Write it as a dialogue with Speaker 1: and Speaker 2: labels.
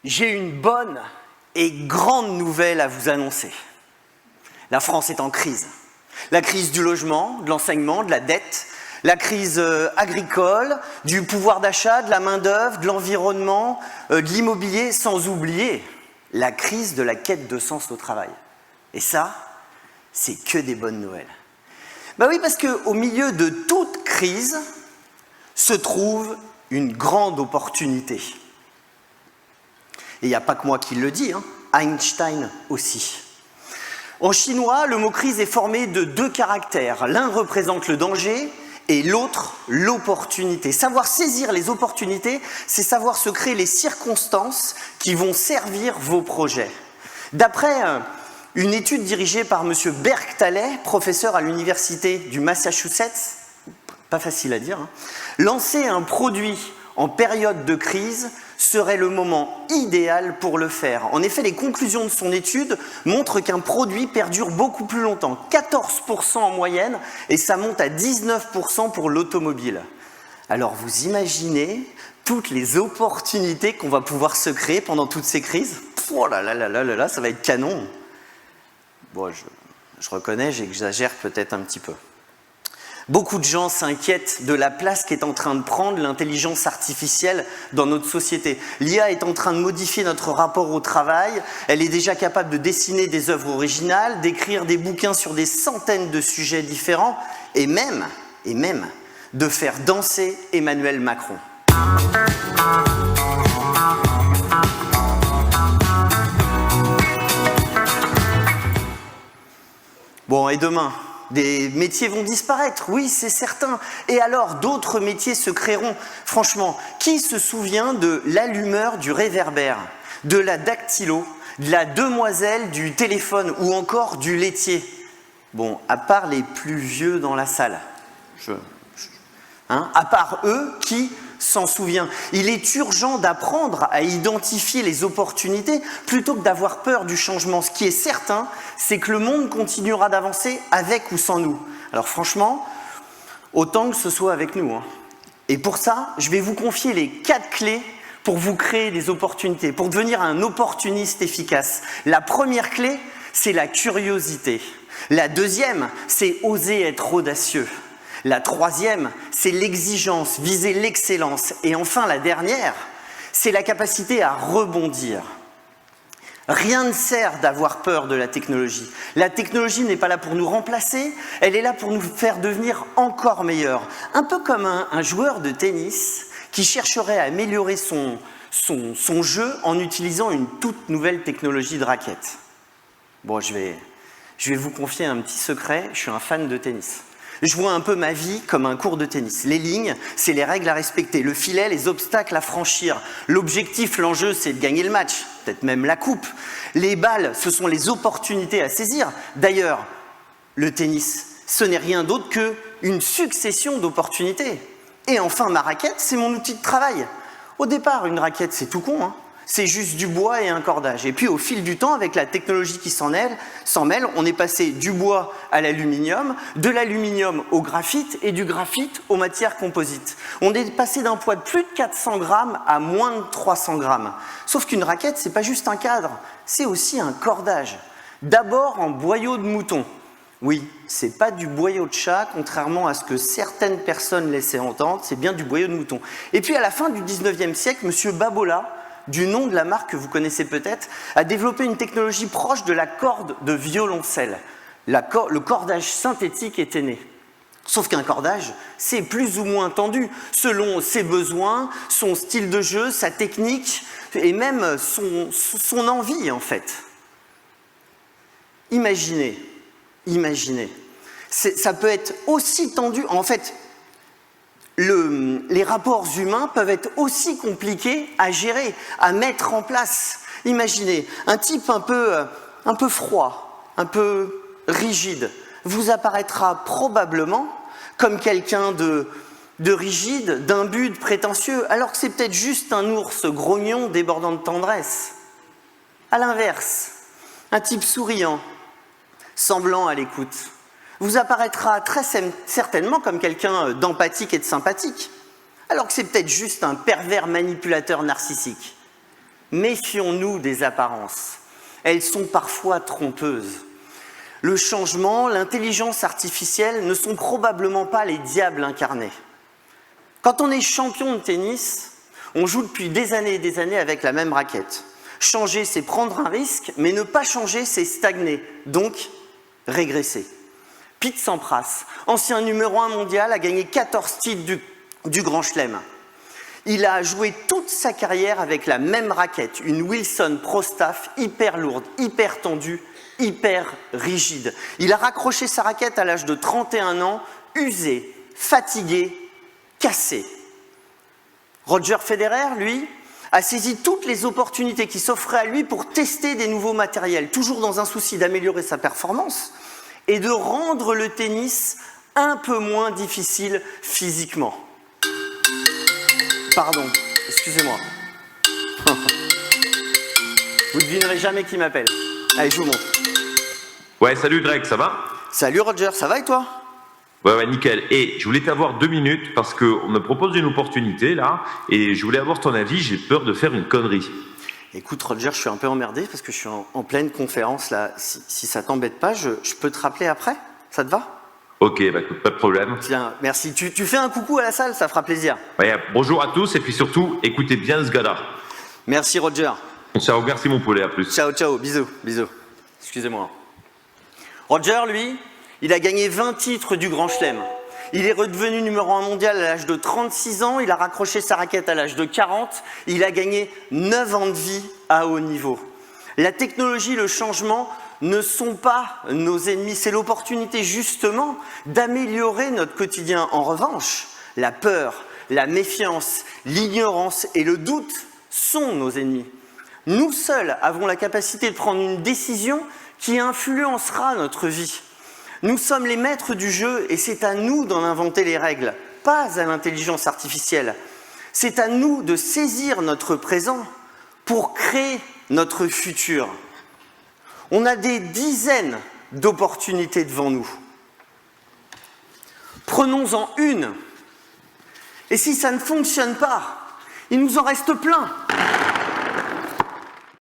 Speaker 1: J'ai une bonne et grande nouvelle à vous annoncer. La France est en crise. La crise du logement, de l'enseignement, de la dette, la crise agricole, du pouvoir d'achat, de la main-d'œuvre, de l'environnement, de l'immobilier, sans oublier la crise de la quête de sens au travail. Et ça, c'est que des bonnes nouvelles. Ben oui, parce qu'au milieu de toute crise se trouve une grande opportunité. Et il n'y a pas que moi qui le dis, hein. Einstein aussi. En chinois, le mot crise est formé de deux caractères. L'un représente le danger et l'autre l'opportunité. Savoir saisir les opportunités, c'est savoir se créer les circonstances qui vont servir vos projets. D'après une étude dirigée par M. Bergthalet, professeur à l'université du Massachusetts, pas facile à dire, hein, lancer un produit en période de crise serait le moment idéal pour le faire. En effet, les conclusions de son étude montrent qu'un produit perdure beaucoup plus longtemps, 14% en moyenne, et ça monte à 19% pour l'automobile. Alors vous imaginez toutes les opportunités qu'on va pouvoir se créer pendant toutes ces crises? Oh là là là là là, ça va être canon. Bon, je reconnais, j'exagère peut-être un petit peu. Beaucoup de gens s'inquiètent de la place qu'est en train de prendre l'intelligence artificielle dans notre société. L'IA est en train de modifier notre rapport au travail. Elle est déjà capable de dessiner des œuvres originales, d'écrire des bouquins sur des centaines de sujets différents et même de faire danser Emmanuel Macron. Bon, et demain ? Des métiers vont disparaître, oui, c'est certain. Et alors, d'autres métiers se créeront. Franchement, qui se souvient de l'allumeur du réverbère, de la dactylo, de la demoiselle du téléphone ou encore du laitier? Bon, à part les plus vieux dans la salle. À part eux, qui s'en souvient? Il est urgent d'apprendre à identifier les opportunités plutôt que d'avoir peur du changement. Ce qui est certain, c'est que le monde continuera d'avancer avec ou sans nous. Alors franchement, autant que ce soit avec nous, hein. Et pour ça, je vais vous confier les 4 clés pour vous créer des opportunités, pour devenir un opportuniste efficace. La première clé, c'est la curiosité. La deuxième, c'est oser être audacieux. La troisième, c'est l'exigence, viser l'excellence. Et enfin, la dernière, c'est la capacité à rebondir. Rien ne sert d'avoir peur de la technologie. La technologie n'est pas là pour nous remplacer, elle est là pour nous faire devenir encore meilleurs. Un peu comme un joueur de tennis qui chercherait à améliorer son jeu en utilisant une toute nouvelle technologie de raquette. Bon, je vais vous confier un petit secret, je suis un fan de tennis. Je vois un peu ma vie comme un cours de tennis. Les lignes, c'est les règles à respecter. Le filet, les obstacles à franchir. L'objectif, l'enjeu, c'est de gagner le match, peut-être même la coupe. Les balles, ce sont les opportunités à saisir. D'ailleurs, le tennis, ce n'est rien d'autre qu'une succession d'opportunités. Et enfin, ma raquette, c'est mon outil de travail. Au départ, une raquette, c'est tout con, hein. C'est juste du bois et un cordage. Et puis au fil du temps, avec la technologie qui s'en mêle, on est passé du bois à l'aluminium, de l'aluminium au graphite et du graphite aux matières composites. On est passé d'un poids de plus de 400 grammes à moins de 300 grammes. Sauf qu'une raquette, c'est pas juste un cadre, c'est aussi un cordage. D'abord en boyau de mouton. Oui, c'est pas du boyau de chat, contrairement à ce que certaines personnes laissaient entendre, c'est bien du boyau de mouton. Et puis à la fin du 19e siècle, M. Babolat, du nom de la marque que vous connaissez peut-être, a développé une technologie proche de la corde de violoncelle. Le cordage synthétique était né. Sauf qu'un cordage, c'est plus ou moins tendu, selon ses besoins, son style de jeu, sa technique, et même son envie, en fait. Imaginez, ça peut être aussi tendu, en fait, les rapports humains peuvent être aussi compliqués à gérer, à mettre en place. Imaginez, un type un peu froid, un peu rigide, vous apparaîtra probablement comme quelqu'un de rigide, d'imbu, de prétentieux, alors que c'est peut-être juste un ours grognon débordant de tendresse. À l'inverse, un type souriant, semblant à l'écoute, vous apparaîtra très certainement comme quelqu'un d'empathique et de sympathique, alors que c'est peut-être juste un pervers manipulateur narcissique. Méfions-nous des apparences. Elles sont parfois trompeuses. Le changement, l'intelligence artificielle ne sont probablement pas les diables incarnés. Quand on est champion de tennis, on joue depuis des années et des années avec la même raquette. Changer, c'est prendre un risque, mais ne pas changer, c'est stagner, donc régresser. Pete Sampras, ancien numéro 1 mondial, a gagné 14 titres du Grand Chelem. Il a joué toute sa carrière avec la même raquette, une Wilson Pro Staff hyper lourde, hyper tendue, hyper rigide. Il a raccroché sa raquette à l'âge de 31 ans, usé, fatigué, cassé. Roger Federer, lui, a saisi toutes les opportunités qui s'offraient à lui pour tester des nouveaux matériels, toujours dans un souci d'améliorer sa performance et de rendre le tennis un peu moins difficile physiquement. Pardon, excusez-moi. Vous ne devinerez jamais qui m'appelle. Allez, je vous montre.
Speaker 2: Ouais, salut Greg, ça va?
Speaker 1: Salut Roger, ça va et toi?
Speaker 2: Ouais, nickel. Et je voulais t'avoir 2 minutes parce qu'on me propose une opportunité là et je voulais avoir ton avis, j'ai peur de faire une connerie.
Speaker 1: Écoute Roger, je suis un peu emmerdé parce que je suis en pleine conférence là. Si ça t'embête pas, je peux te rappeler après? Ça te va?
Speaker 2: Ok, bah écoute, pas de problème.
Speaker 1: Tiens, merci. Tu fais un coucou à la salle, ça fera plaisir.
Speaker 2: Ouais, bonjour à tous et puis surtout, écoutez bien ce gars-là.
Speaker 1: Merci Roger.
Speaker 2: Ciao, merci mon poulet, à plus.
Speaker 1: Ciao, ciao, bisous, bisous. Excusez-moi. Roger, lui, il a gagné 20 titres du Grand Chelem. Il est redevenu numéro 1 mondial à l'âge de 36 ans, il a raccroché sa raquette à l'âge de 40, il a gagné 9 ans de vie à haut niveau. La technologie, le changement ne sont pas nos ennemis, c'est l'opportunité justement d'améliorer notre quotidien. En revanche, la peur, la méfiance, l'ignorance et le doute sont nos ennemis. Nous seuls avons la capacité de prendre une décision qui influencera notre vie. Nous sommes les maîtres du jeu et c'est à nous d'en inventer les règles, pas à l'intelligence artificielle. C'est à nous de saisir notre présent pour créer notre futur. On a des dizaines d'opportunités devant nous. Prenons-en une. Et si ça ne fonctionne pas, il nous en reste plein.